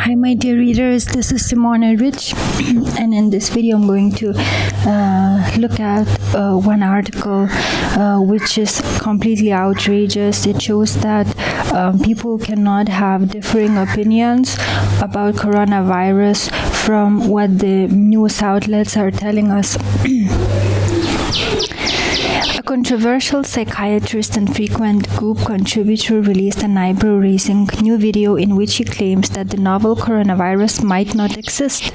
Hi my dear readers, this is Simona and in this video I'm going to look at one article which is completely outrageous. It shows that people cannot have differing opinions about coronavirus from what the news outlets are telling us. A controversial psychiatrist and frequent Goop contributor released an eyebrow-raising new video in which he claims that the novel coronavirus might not exist.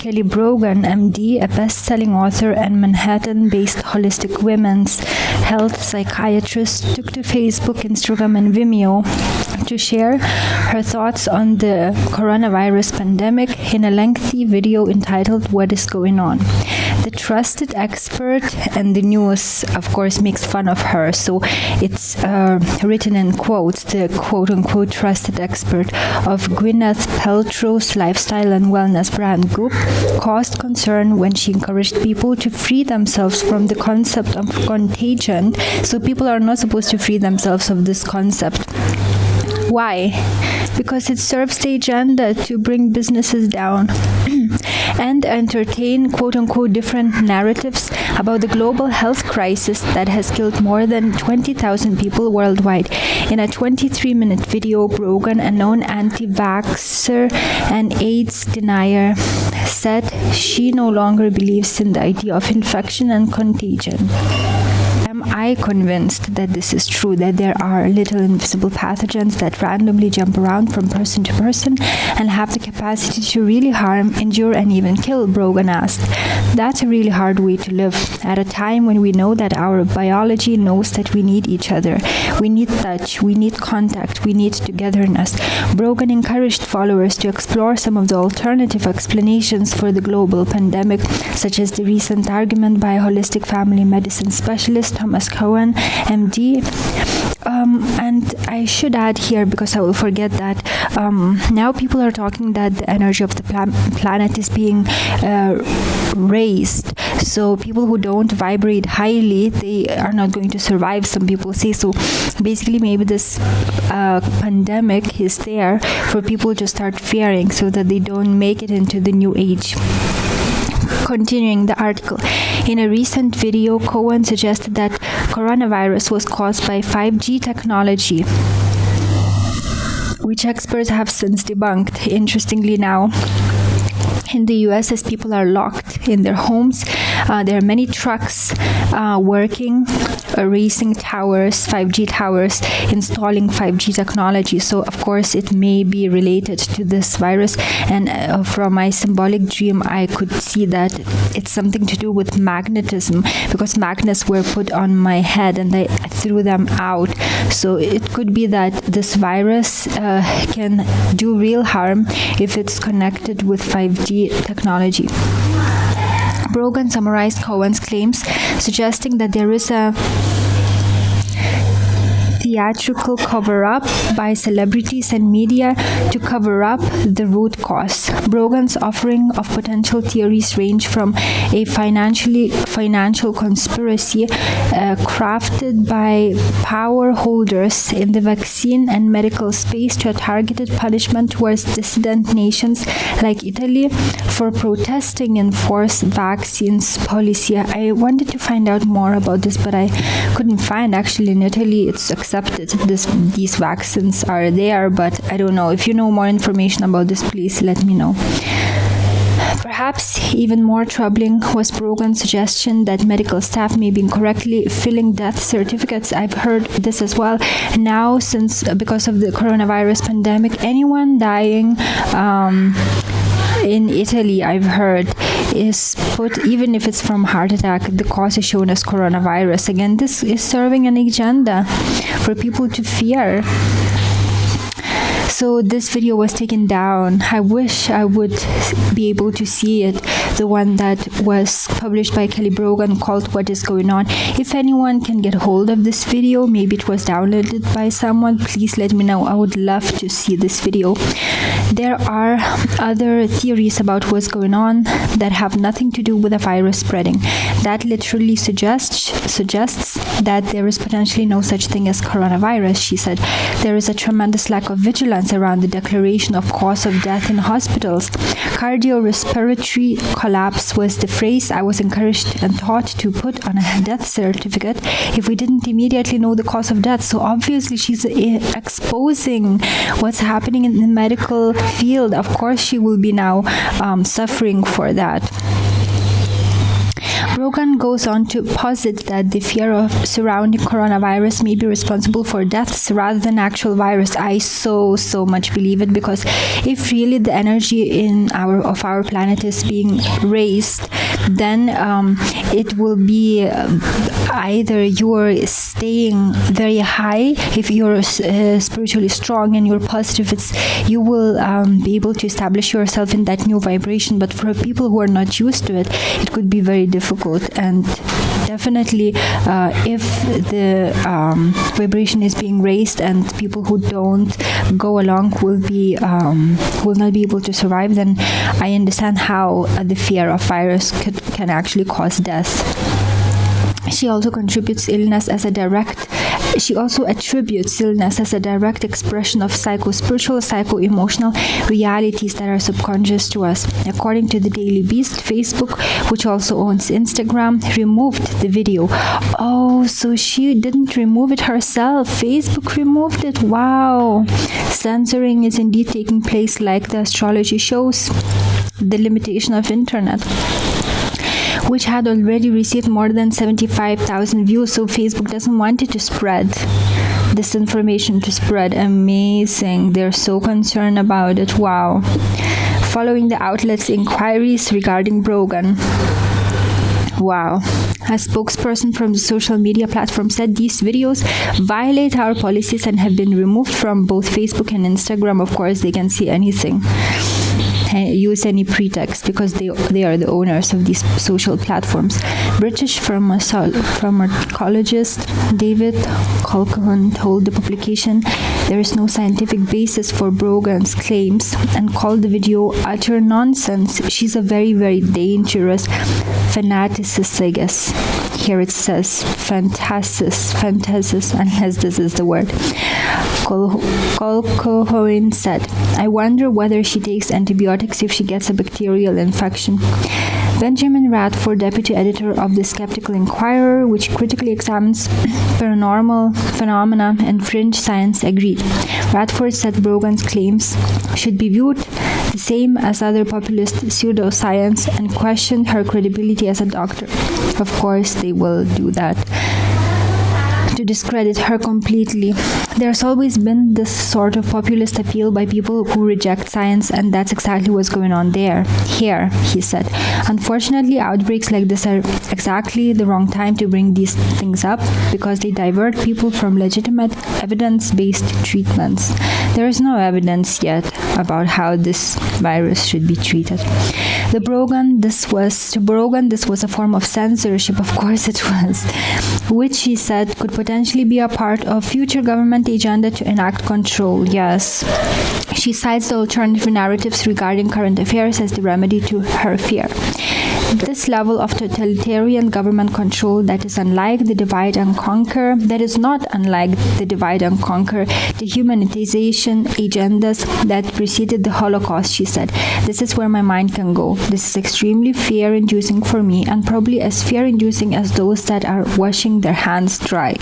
Kelly Brogan, MD, a best-selling author and Manhattan-based holistic women's health psychiatrist, took to Facebook, Instagram, and Vimeo to share her thoughts on the coronavirus pandemic in a lengthy video entitled "What is Going On?" The trusted expert, and the news, of course, makes fun of her, so it's written in quotes, the quote-unquote trusted expert of Gwyneth Paltrow's lifestyle and wellness brand Goop, caused concern when she encouraged people to free themselves from the concept of contagion. So people are not supposed to free themselves of this concept. Why? Because it serves the agenda to bring businesses down and entertain quote-unquote different narratives about the global health crisis that has killed more than 20,000 people worldwide. In a 23-minute video, Brogan, a known anti-vaxxer and AIDS denier, said she no longer believes in the idea of infection and contagion. Am I convinced that this is true, that there are little invisible pathogens that randomly jump around from person to person and have the capacity to really harm, injure, and even kill? Brogan asked. That's a really hard way to live, at a time when we know that our biology knows that we need each other. We need touch, we need contact, we need togetherness. Brogan encouraged followers to explore some of the alternative explanations for the global pandemic, such as the recent argument by holistic family medicine specialist Thomas Cohen, MD. And I should add here, because I will forget that, now people are talking that the energy of the planet is being raised. So people who don't vibrate highly, they are not going to survive, some people say. So basically maybe this pandemic is there for people to start fearing so that they don't make it into the new age. Continuing the article, in a recent video, Cohen suggested that coronavirus was caused by 5G technology, which experts have since debunked. Interestingly now, in the US, as people are locked in their homes, there are many trucks working, erasing towers, 5G towers, installing 5G technology. So, of course, it may be related to this virus. And from my symbolic dream, I could see that it's something to do with magnetism, because magnets were put on my head and I threw them out. So it could be that this virus can do real harm if it's connected with 5G technology. Brogan summarized Cohen's claims, suggesting that there is a theatrical cover-up by celebrities and media to cover up the root cause. Brogan's offering of potential theories range from a financial conspiracy crafted by power holders in the vaccine and medical space to a targeted punishment towards dissident nations like Italy for protesting enforced vaccines policy. I wanted to find out more about this, but I couldn't find. Actually, in Italy, it's accepted. These vaccines are there, but I don't know. If you know more information about this, please let me know. Perhaps even more troubling was Brogan's suggestion that medical staff may be incorrectly filling death certificates. I've heard this as well. Now, because of the coronavirus pandemic, anyone dying in Italy, I've heard, is put, even if it's from heart attack, the cause is shown as coronavirus. Again, this is serving an agenda for people to fear. So this video was taken down. I wish I would be able to see it, the one that was published by Kelly Brogan called "What is Going On?" If anyone can get hold of this video, maybe it was downloaded by someone, please let me know. I would love to see this video. There are other theories about what's going on that have nothing to do with the virus spreading. That literally suggests that there is potentially no such thing as coronavirus, she said. There is a tremendous lack of vigilance headlines around the declaration of cause of death in hospitals. Cardiorespiratory collapse was the phrase I was encouraged and taught to put on a death certificate if we didn't immediately know the cause of death. So obviously she's exposing what's happening in the medical field. Of course she will be now suffering for that. Brogan goes on to posit that the fear of surrounding coronavirus may be responsible for deaths rather than actual virus. I so much believe it, because if really the energy of our planet is being raised, then it will be either you're staying very high. If you're spiritually strong and you're positive, you will be able to establish yourself in that new vibration. But for people who are not used to it, it could be very difficult. And definitely if the vibration is being raised and people who don't go along will not be able to survive, then I understand how the fear of virus can actually cause death. She also attributes illness as a direct expression of psycho-spiritual, psycho-emotional realities that are subconscious to us. According to the Daily Beast, Facebook, which also owns Instagram, removed the video. Oh, so she didn't remove it herself. Facebook removed it. Wow. Censoring is indeed taking place, like the astrology shows. The limitation of internet, which had already received more than 75,000 views, so Facebook doesn't want it to spread, this information to spread. Amazing. They're so concerned about it. Wow. Following the outlet's inquiries regarding Brogan. Wow. A spokesperson from the social media platform said these videos violate our policies and have been removed from both Facebook and Instagram. Of course, they can see anything, use any pretext, because they are the owners of these social platforms. British pharmacologist David Colquhoun told the publication there is no scientific basis for Brogan's claims and called the video utter nonsense. She's a very, very dangerous fanaticist, I guess. Here it says fantasist, unless this is the word. Colquhoun said, I wonder whether she takes antibiotics if she gets a bacterial infection. Benjamin Radford, deputy editor of the Skeptical Inquirer, which critically examines paranormal phenomena and fringe science, agreed. Radford said Brogan's claims should be viewed the same as other populist pseudoscience and questioned her credibility as a doctor. Of course, they will do that to discredit her completely. There's always been this sort of populist appeal by people who reject science, and that's exactly what's going on here, he said. Unfortunately, outbreaks like this are exactly the wrong time to bring these things up, because they divert people from legitimate evidence-based treatments. There is no evidence yet about how this virus should be treated. To Brogan, this was a form of censorship. Of course it was, which he said could potentially be a part of future government agenda to enact control. Yes. She cites the alternative narratives regarding current affairs as the remedy to her fear. This level of totalitarian government control that is not unlike the divide and conquer, the humanitization agendas that preceded the Holocaust, she said. This is where my mind can go. This is extremely fear-inducing for me, and probably as fear-inducing as those that are washing their hands dry.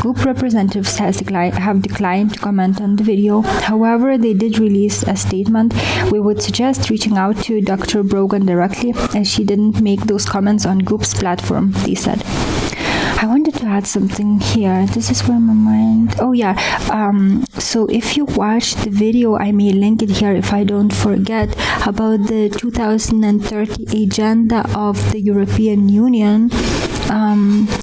Group representatives have declined to comment on the video. However, they did release a statement. We would suggest reaching out to Dr. Brogan directly, as she didn't make those comments on Group's platform, they said. I wanted to add something here. This is where my mind... Oh, yeah. So if you watch the video, I may link it here if I don't forget, about the 2030 agenda of the European Union.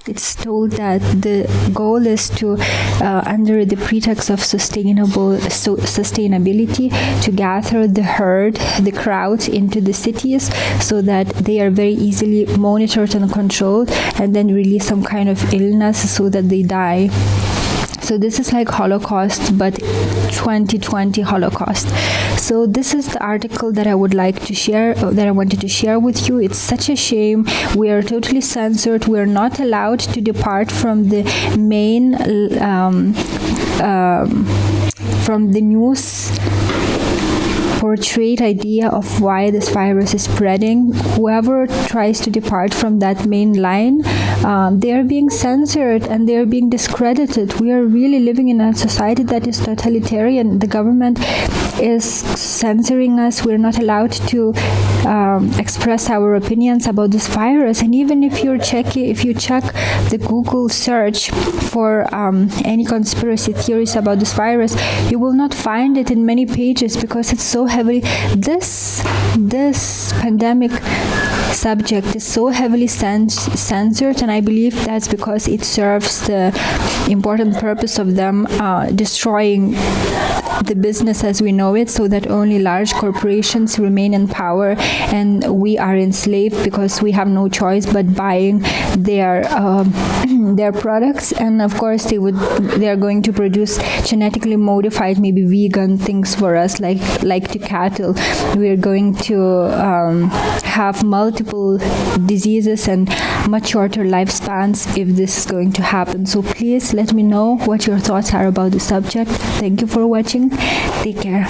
It's told that the goal is to, under the pretext of sustainability, to gather the herd, the crowds into the cities so that they are very easily monitored and controlled, and then release some kind of illness so that they die. So this is like Holocaust, but 2020 Holocaust. So this is the article that I would like to share, that I wanted to share with you. It's such a shame. We are totally censored. We are not allowed to depart from the main from the news portrayed idea of why this virus is spreading. Whoever tries to depart from that main line, they are being censored and they are being discredited. We are really living in a society that is totalitarian. The government is censoring us. We're not allowed to express our opinions about this virus. And even if you check the Google search for any conspiracy theories about this virus, you will not find it in many pages because it's so heavily, this pandemic subject is so heavily censored, and I believe that's because it serves the important purpose of them destroying the business as we know it, so that only large corporations remain in power and we are enslaved because we have no choice but buying their products. And of course they are going to produce genetically modified, maybe vegan things for us, like to cattle. We are going to have multiple diseases and much shorter lifespans if this is going to happen. So please let me know what your thoughts are about the subject. Thank you for watching. Take care.